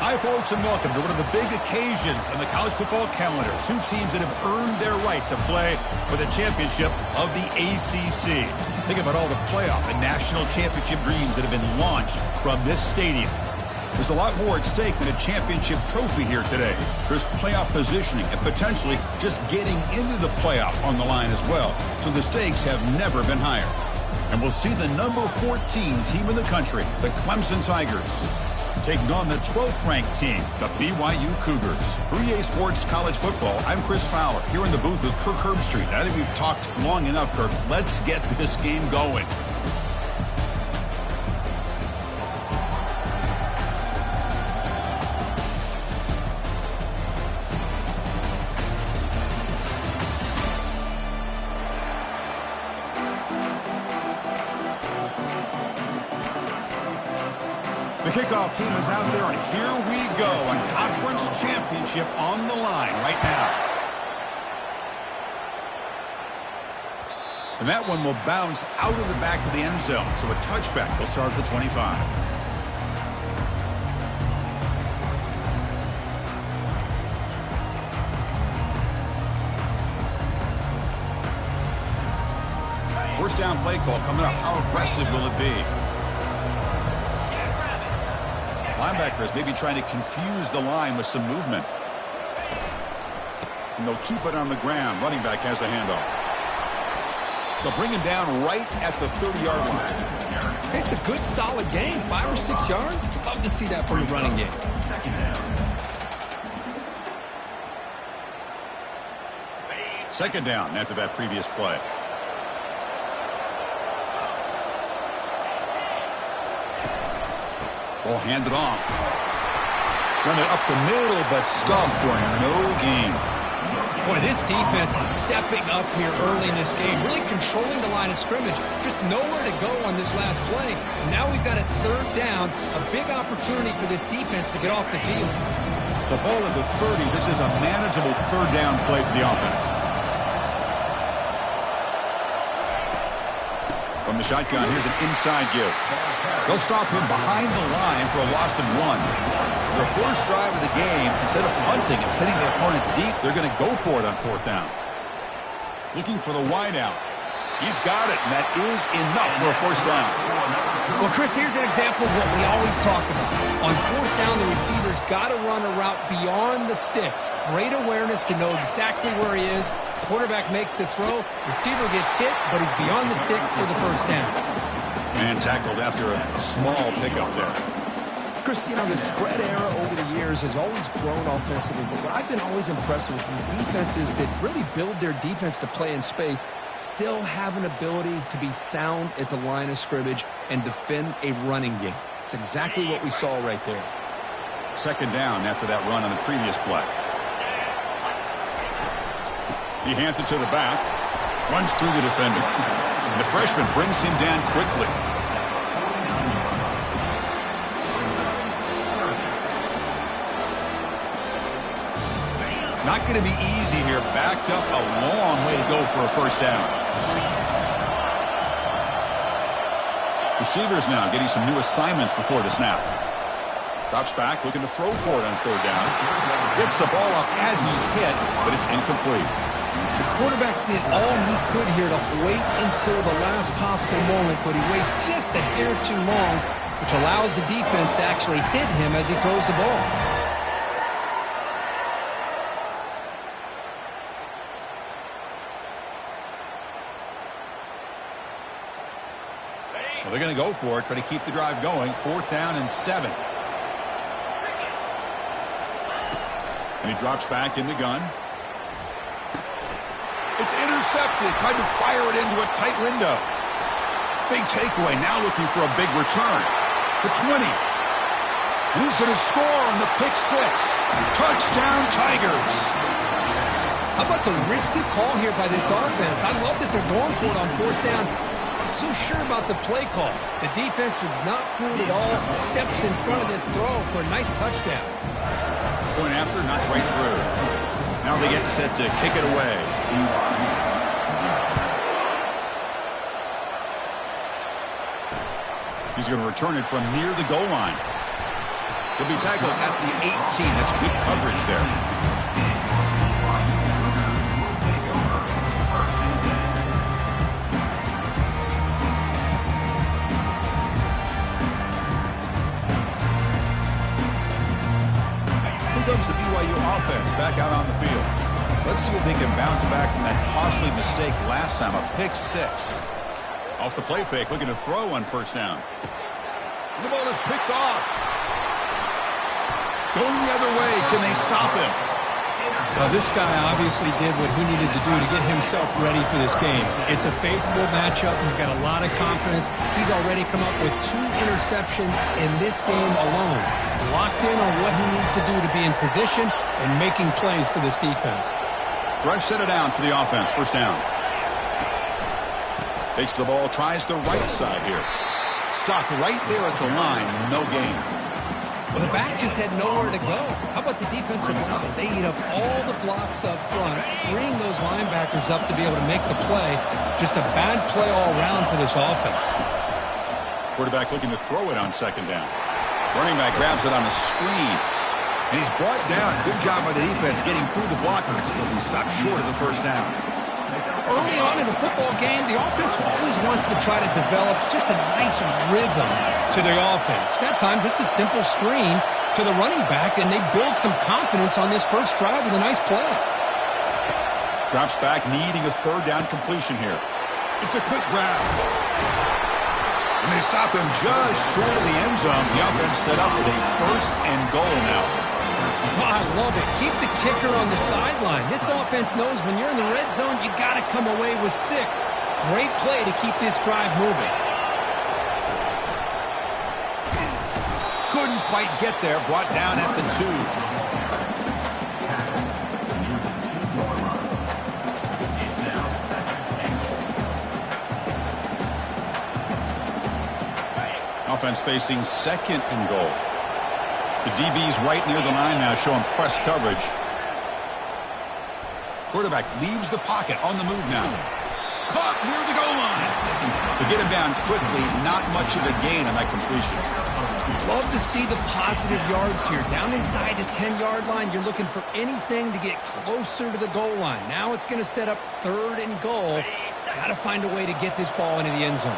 Hi, folks, and welcome to one of the big occasions on the college football calendar. Two teams that have earned their right to play for the championship of the ACC. Think about all the playoff and national championship dreams that have been launched from this stadium. There's a lot more at stake than a championship trophy here today. There's playoff positioning and potentially just getting into the playoff on the line as well. So the stakes have never been higher. And we'll see the number 14 team in the country, the Clemson Tigers, taking on the 12th-ranked team, the BYU Cougars. For EA Sports College Football, I'm Chris Fowler, here in the booth with Kirk Herbstreit. I think we've talked long enough, Kirk. Let's get this game going. The kickoff team is out there, and here we go. A conference championship on the line right now. And that one will bounce out of the back of the end zone. So a touchback will start at the 25. First down play call coming up. How aggressive will it be? Linebackers maybe trying to confuse the line with some movement. And they'll keep it on the ground. Running back has the handoff. They'll bring him down right at the 30-yard line. It's a good, solid game. 5 or 6 yards. Love to see that from the running game. Second down after that previous play. Ball handed off. Run it up the middle, but stuffed for no gain. Boy, this defense is stepping up here early in this game, really controlling the line of scrimmage. Just nowhere to go on this last play. And now we've got a third down, a big opportunity for this defense to get off the field. So ball at the 30. This is a manageable third down play for the offense. From the shotgun, here's an inside give. They'll stop him behind the line for a loss of 1. So the first drive of the game, instead of punting and hitting the opponent deep, they're going to go for it on fourth down. Looking for the wideout. He's got it, and that is enough for a first down. Well, Chris, here's an example of what we always talk about. On fourth down, the receiver's got to run a route beyond the sticks. Great awareness to know exactly where he is. Quarterback makes the throw. Receiver gets hit, but he's beyond the sticks for the first down. And tackled after a small pickup there. Chris, you know, the spread era over the years has always grown offensively, but what I've been always impressed with defenses that really build their defense to play in space still have an ability to be sound at the line of scrimmage and defend a running game. It's exactly what we saw right there. Second down after that run on the previous play. He hands it to the back, runs through the defender. The freshman brings him down quickly. Not going to be easy here. Backed up a long way to go for a first down. Receivers now getting some new assignments before the snap. Drops back, looking to throw for it on third down. Gets the ball off as he's hit, but it's incomplete. The quarterback did all he could here to wait until the last possible moment, but he waits just a hair too long, which allows the defense to actually hit him as he throws the ball. Well, they're going to go for it, try to keep the drive going. Fourth down and 7. And he drops back in the gun. It's intercepted. Tried to fire it into a tight window. Big takeaway. Now looking for a big return. The 20. And he's going to score on the pick 6. Touchdown, Tigers. How about the risky call here by this offense? I love that they're going for it on fourth down. Not so sure about the play call. The defense was not fooled at all. Steps in front of this throw for a nice touchdown. Point after, not quite through. Now they get set to kick it away. He's going to return it from near the goal line. He'll be tackled at the 18. That's good coverage there. Here comes the BYU offense back out on the field. Let's see if they can bounce back from that costly mistake last time, a pick 6. Off the play fake, looking to throw on first down. The ball is picked off. Going the other way, can they stop him? Well, this guy obviously did what he needed to do to get himself ready for this game. It's a favorable matchup. He's got a lot of confidence. He's already come up with 2 interceptions in this game alone. Locked in on what he needs to do to be in position and making plays for this defense. Fresh set of downs for the offense. First down. Takes the ball, tries the right side here. Stopped right there at the line. No gain. Well, the back just had nowhere to go. How about the defensive line? They eat up all the blocks up front, freeing those linebackers up to be able to make the play. Just a bad play all around for this offense. Quarterback looking to throw it on second down. Running back grabs it on a screen. And he's brought down. Good job by the defense getting through the blockers. But he stopped short of the first down. Early on in a football game, the offense always wants to try to develop just a nice rhythm to their offense. That time, just a simple screen to the running back, and they build some confidence on this first drive with a nice play. Drops back, needing a third down completion here. It's a quick grab. And they stop him just short of the end zone. The offense set up with a first and goal now. Oh, I love it. Keep the kicker on the sideline. This offense knows when you're in the red zone, you got to come away with 6. Great play to keep this drive moving. Couldn't quite get there. Brought down at the 2. Offense facing second and goal. The DB's right near the line now, showing press coverage. Quarterback leaves the pocket, on the move now. Caught near the goal line. To get him down quickly, not much of a gain on that completion. Love to see the positive yards here. Down inside the 10-yard line, you're looking for anything to get closer to the goal line. Now it's going to set up third and goal. Got to find a way to get this ball into the end zone.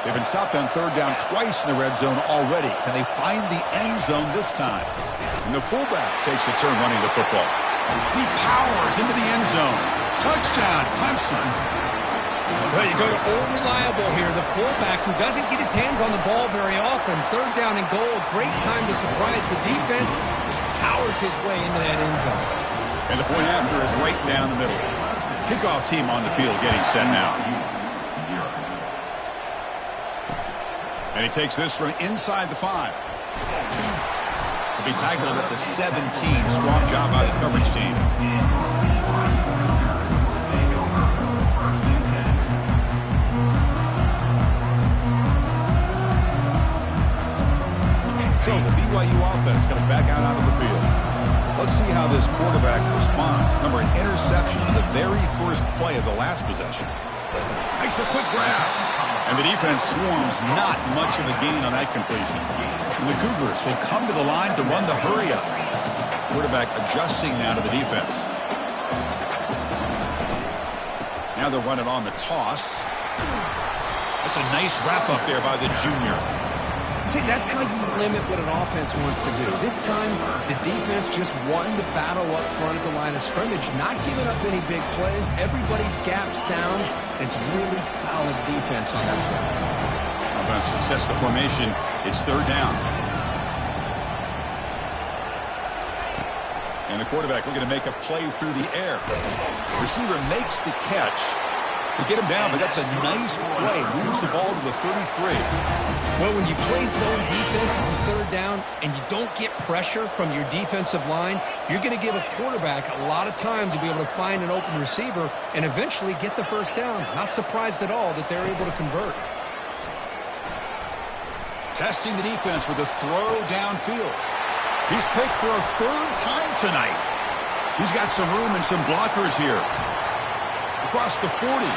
They've been stopped on third down twice in the red zone already. Can they find the end zone this time? And the fullback takes a turn running the football. He powers into the end zone. Touchdown, Clemson. Well, you go to old reliable here, the fullback who doesn't get his hands on the ball very often. Third down and goal, great time to surprise the defense. He powers his way into that end zone. And the point after is right down the middle. Kickoff team on the field getting set now. And he takes this from inside the 5. He'll be tackled at the 17. Strong job by the coverage team. So the BYU offense comes back out onto the field. Let's see how this quarterback responds. Remember, an interception on the very first play of the last possession. Makes a quick grab. And the defense swarms, not much of a gain on that completion. And the Cougars will come to the line to run the hurry-up. Quarterback adjusting now to the defense. Now they're running on the toss. That's a nice wrap-up there by the junior. See, that's how you limit what an offense wants to do. This time, the defense just won the battle up front at the line of scrimmage, not giving up any big plays. Everybody's gap sound. It's really solid defense on that play. Offense sets the formation. It's third down. And the quarterback looking to make a play through the air. Receiver makes the catch to get him down, but that's a nice play. Moves the ball to the 33. Well, when you play zone defense on third down and you don't get pressure from your defensive line, you're going to give a quarterback a lot of time to be able to find an open receiver and eventually get the first down. Not surprised at all that they're able to convert. Testing the defense with a throw downfield. He's picked for a third time tonight. He's got some room and some blockers here. Across the 40.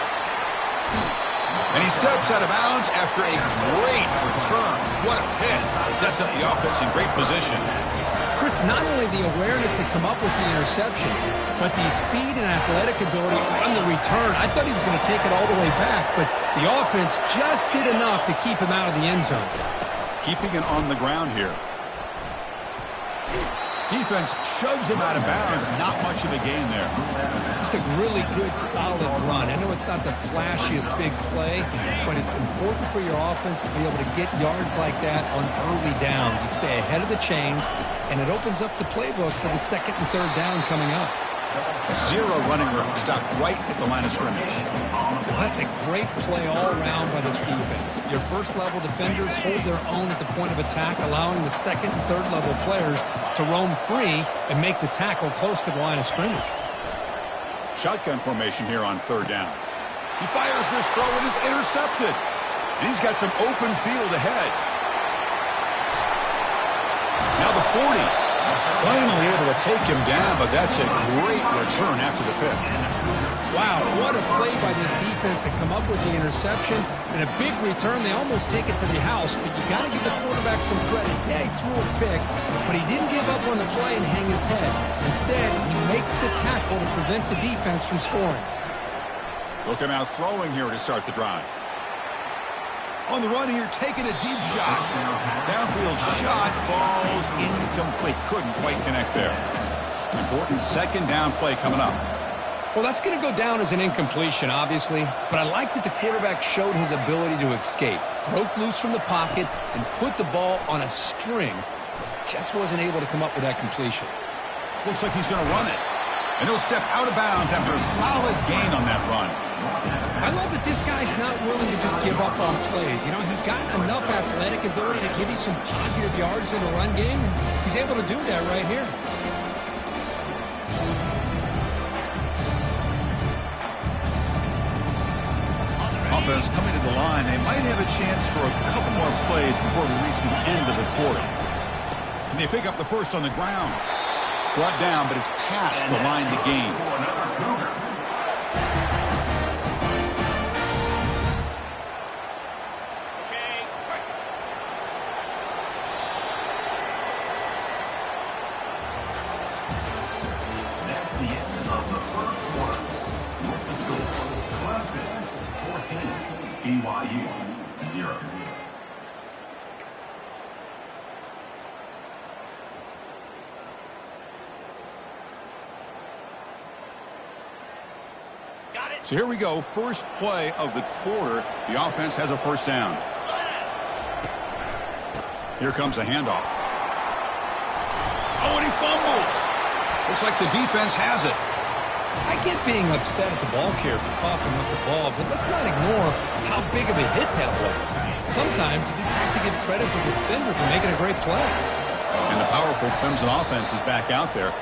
And he steps out of bounds after a great return. What a hit. Sets up the offense in great position. Chris, not only the awareness to come up with the interception, but the speed and athletic ability on the return. I thought he was going to take it all the way back, but the offense just did enough to keep him out of the end zone. Keeping it on the ground here. Defense shoves him out of bounds. Not much of a gain there. It's a really good, solid run. I know it's not the flashiest big play, but it's important for your offense to be able to get yards like that on early downs. You stay ahead of the chains, and it opens up the playbook for the second and third down coming up. Zero running room. Stopped right at the line of scrimmage. Well, that's a great play all around by this defense. Your first-level defenders hold their own at the point of attack, allowing the second and third-level players to roam free and make the tackle close to the line of scrimmage. Shotgun formation here on third down. He fires this throw and is intercepted. And he's got some open field ahead. Now the 40. Finally able to take him down, but that's a great return after the pick. Wow, what a play by this defense to come up with the interception. And a big return. They almost take it to the house, but you got to give the quarterback some credit. Yeah, he threw a pick, but he didn't give up on the play and hang his head. Instead, he makes the tackle to prevent the defense from scoring. Look at him out throwing here to start the drive. On the run here, taking a deep shot. Downfield shot falls incomplete. Couldn't quite connect there. Important second down play coming up. Well, that's going to go down as an incompletion, obviously, but I like that the quarterback showed his ability to escape, broke loose from the pocket, and put the ball on a string, but just wasn't able to come up with that completion. Looks like he's going to run it, and he'll step out of bounds after a solid gain on that run. I love that this guy's not willing to just give up on plays. You know, he's got enough athletic ability to give you some positive yards in the run game, and he's able to do that right here. Offense coming to the line. They might have a chance for a couple more plays before we reach the end of the quarter. Can they pick up the first on the ground? Brought down, but it's past the line to gain. BYU 0. So here we go. First play of the quarter. The offense has a first down. Here comes a handoff. Oh, and he fumbles. Looks like the defense has it. I get being upset at the ball carrier for coughing up the ball, but let's not ignore how big of a hit that was. Sometimes you just have to give credit to the defender for making a great play. And the powerful Clemson offense is back out there.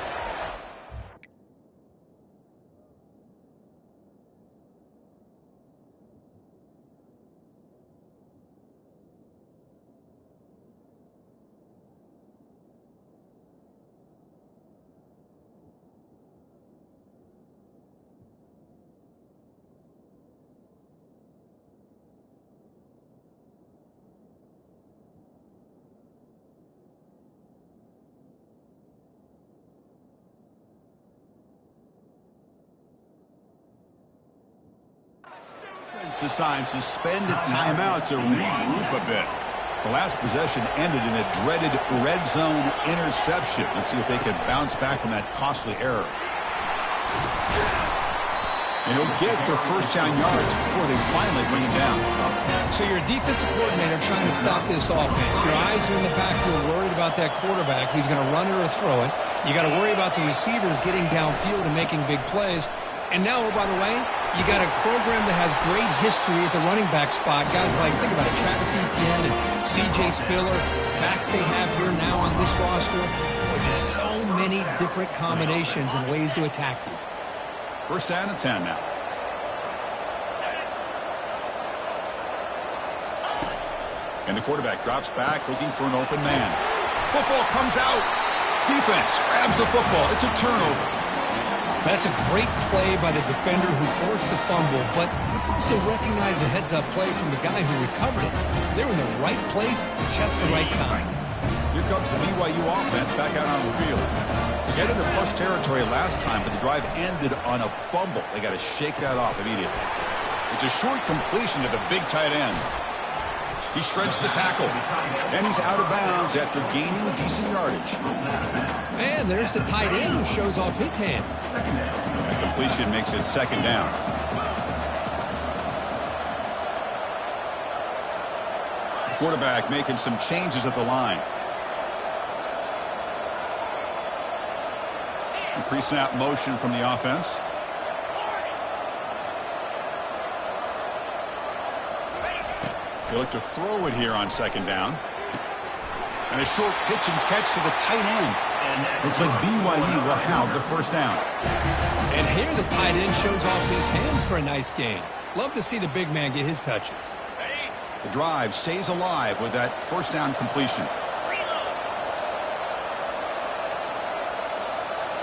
Decides to spend a timeout to regroup a bit. The last possession ended in a dreaded red zone interception. Let's see if they can bounce back from that costly error. And he'll get the first down yards before they finally bring him down. So you're a defensive coordinator trying to stop this offense. Your eyes are in the backfield worried about that quarterback who's going to run it or throw it. You got to worry about the receivers getting downfield and making big plays. And now, oh, by the way, you got a program that has great history at the running back spot. Guys like, think about it, Travis Etienne and C.J. Spiller, backs they have here now on this roster. There's so many different combinations and ways to attack you. First down and 10 now. And the quarterback drops back, looking for an open man. Football comes out. Defense grabs the football. It's a turnover. That's a great play by the defender who forced the fumble, but let's also recognize the heads-up play from the guy who recovered it. They were in the right place, just the right time. Here comes the BYU offense back out on the field. They get into plus territory last time, but the drive ended on a fumble. They got to shake that off immediately. It's a short completion to the big tight end. He shreds the tackle, and he's out of bounds after gaining decent yardage. And there's the tight end who shows off his hands. That completion makes it second down. Quarterback making some changes at the line. Pre-snap motion from the offense. They look to throw it here on second down. And a short pitch and catch to the tight end. Looks like BYU will have the first down. And here the tight end shows off his hands for a nice gain. Love to see the big man get his touches. The drive stays alive with that first down completion.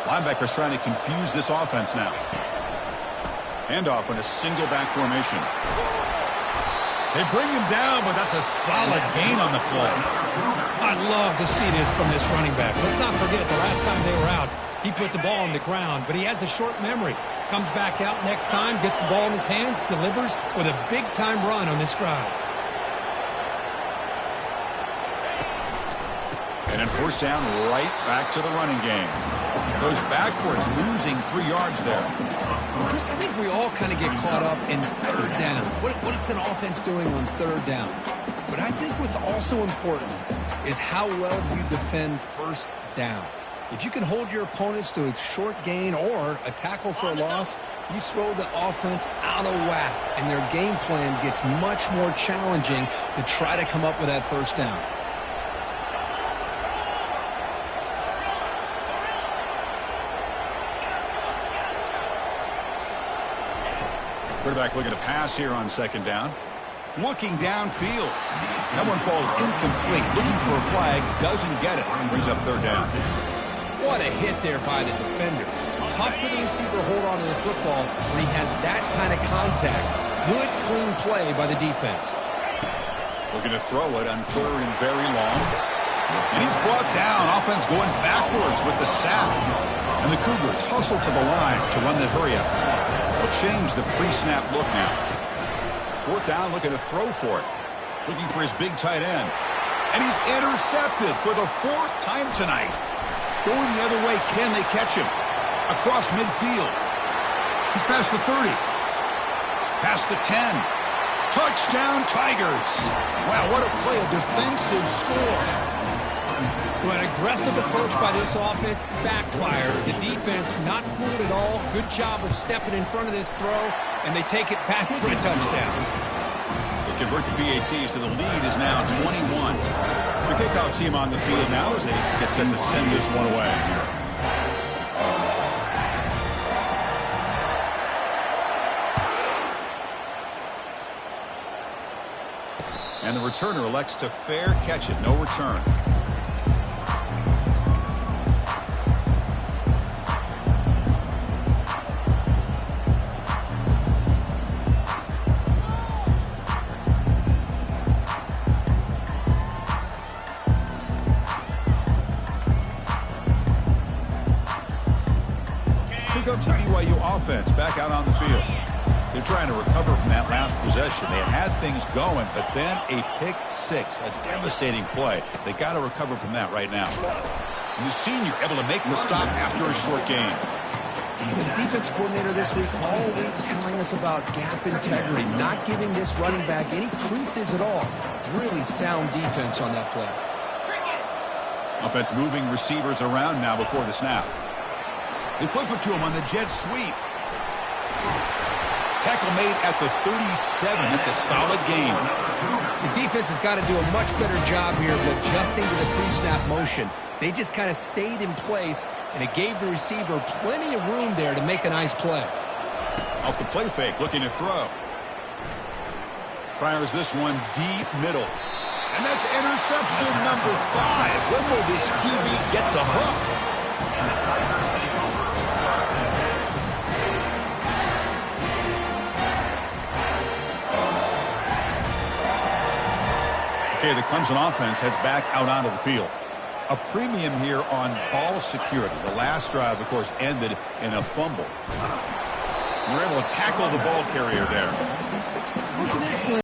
Linebackers trying to confuse this offense now. Handoff in a single back formation. They bring him down, but that's a solid gain on the play. I'd love to see this from this running back. Let's not forget the last time they were out, he put the ball on the ground, but he has a short memory. Comes back out next time, gets the ball in his hands, delivers with a big-time run on this drive. And then first down, right back to the running game. Goes backwards, losing 3 yards there. Chris, I think we all kind of get caught up in third down. What's an offense doing on third down? But I think what's also important is how well you defend first down. If you can hold your opponents to a short gain or a tackle for a loss, you throw the offense out of whack, and their game plan gets much more challenging to try to come up with that first down. Quarterback looking to pass here on second down. Looking downfield. That one falls incomplete. Looking for a flag. Doesn't get it. Brings up third down. What a hit there by the defender. Tough for the receiver to hold on to the football when he has that kind of contact. Good, clean play by the defense. Looking to throw it on third and very long. And he's brought down. Offense going backwards with the sack. And the Cougars hustle to the line to run the hurry up. They'll change the pre-snap look now. Fourth down, looking to throw for it. Looking for his big tight end. And he's intercepted for the 4th time tonight. Going the other way, can they catch him? Across midfield. He's past the 30. Past the 10. Touchdown, Tigers. Wow, what a play, a defensive score. Well, an aggressive approach by this offense backfires. The defense not fooled at all. Good job of stepping in front of this throw, and they take it back for a touchdown. They convert the PAT, so the lead is now 21. The kickoff team on the field now as they get set to send this one away. And the returner elects to fair catch it. No return. Here comes the BYU offense back out on the field. They're trying to recover from that last possession. They had things going, but then a pick six, a devastating play. They got to recover from that right now. And the senior able to make the stop after a short game. The defense coordinator this week all week telling us about gap integrity, not giving this running back any creases at all. Really sound defense on that play. Offense moving receivers around now before the snap. They flip it to him on the jet sweep. Tackle made at the 37. That's a solid gain. The defense has got to do a much better job here of adjusting to the pre-snap motion. They just kind of stayed in place, and it gave the receiver plenty of room there to make a nice play. Off the play fake, looking to throw. Fires this one deep middle. And that's interception number 5. When will this QB get the hook? Okay, the Clemson offense heads back out onto the field. A premium here on ball security. The last drive, of course, ended in a fumble. We're able to tackle the ball carrier there. It was an excellent